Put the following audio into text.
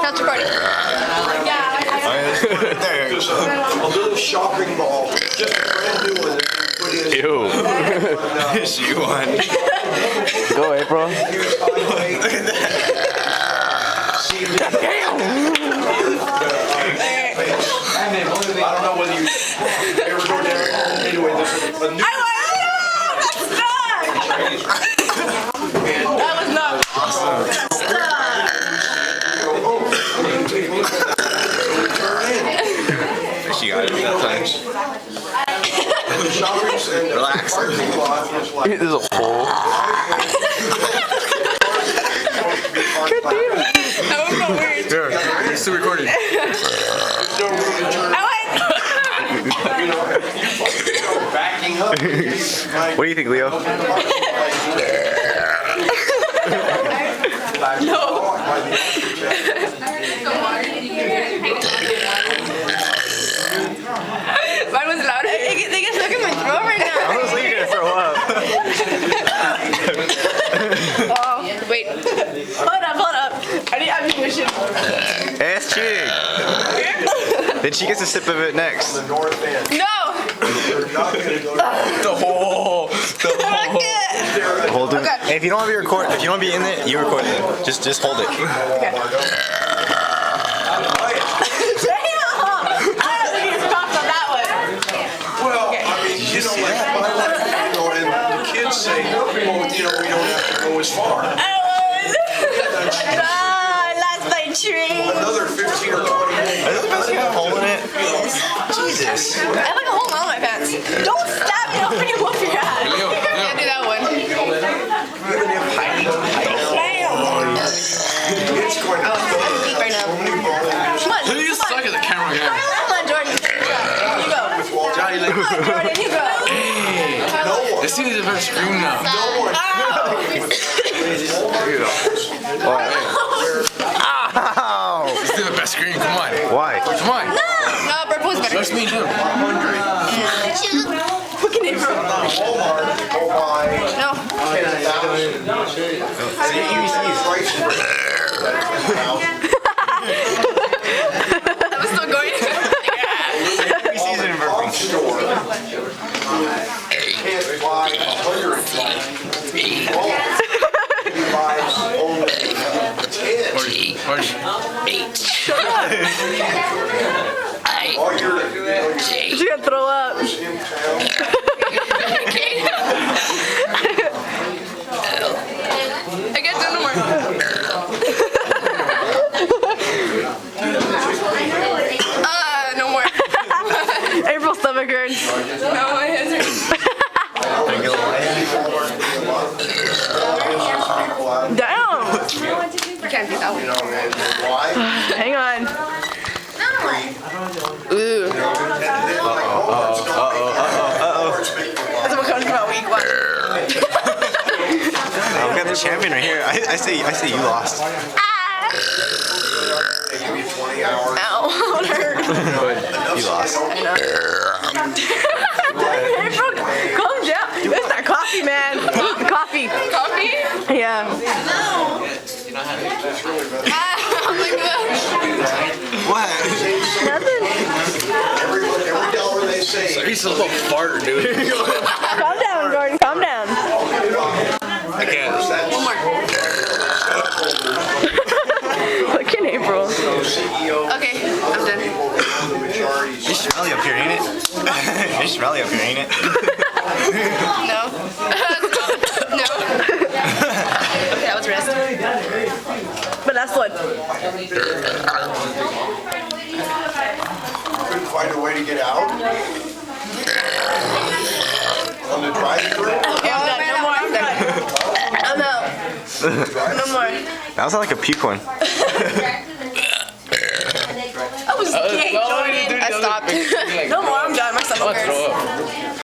That's recording. Yeah. There. Just a little shopping mall. Just a brand new one. Ew. She won. Go, April. Look at that. I don't know whether you ever go there. Anyway, this is a new. That was not. She got it that time. Relax. There's a hole. That was so weird. Here, it's still recording. Backing up. What do you think, Leo? No. Mine was louder. They get stuck in my throat right now. I was like, you're gonna throw up. Oh, wait. Hold up. I need ammunition. Hey, that's cheating. Then she gets a sip of it next. No. The hole. Hold it. Okay. Hey, if you don't want to be record, if you don't want to be in it, you record it. Just hold it. Okay. Damn. I don't think it's popped on that one. Well, I mean, you know, like my life, and the kids say, well, we don't have to go as far. I lost my tree. Another 15 or 20 minutes. Is this basically a hole in it? Jesus. I have like a hole in all my pants. Don't stab me when you whoop your ass. Can't do that one. It's going to I'm deep right now. Come on. Who do you suck at the camera game? Come on, Jordan. You go. Johnny, like, Come on, Jordan. You go. this thing is a better scream now. Ow! Let's do the best scream. Come on. Why? Come on. No, Burp was better. Just me and him. Fucking April. No. That was still going. Season in burping. Can't buy 100 Party. She's gonna throw up. I can't do no more. No more. April's stomach hurts. No, my hands hurt. Damn! You can't do that one. Hang on. Ooh. That's what comes from week one. We got the champion right here. I say you lost. Ow, it hurt. You lost. April, calm down. It's that coffee, man. Coffee. Coffee? Yeah. Oh my gosh. What? Nothing. Every dollar they say. He's a little fart, dude. Calm down, Gordon. Calm down. I can't. One more. Fucking April. Okay, I'm done. It's rally up here, ain't it? It's rally up here, ain't it? No. No. Okay, that was rest. But that's what. Couldn't find a way to get out. On the drive-thru. Okay, I'm done. No more. I'm done. I'm out. No more. That was like a puke one. That was gay, Jordan. I stopped. No more. I'm done. My stomach hurts.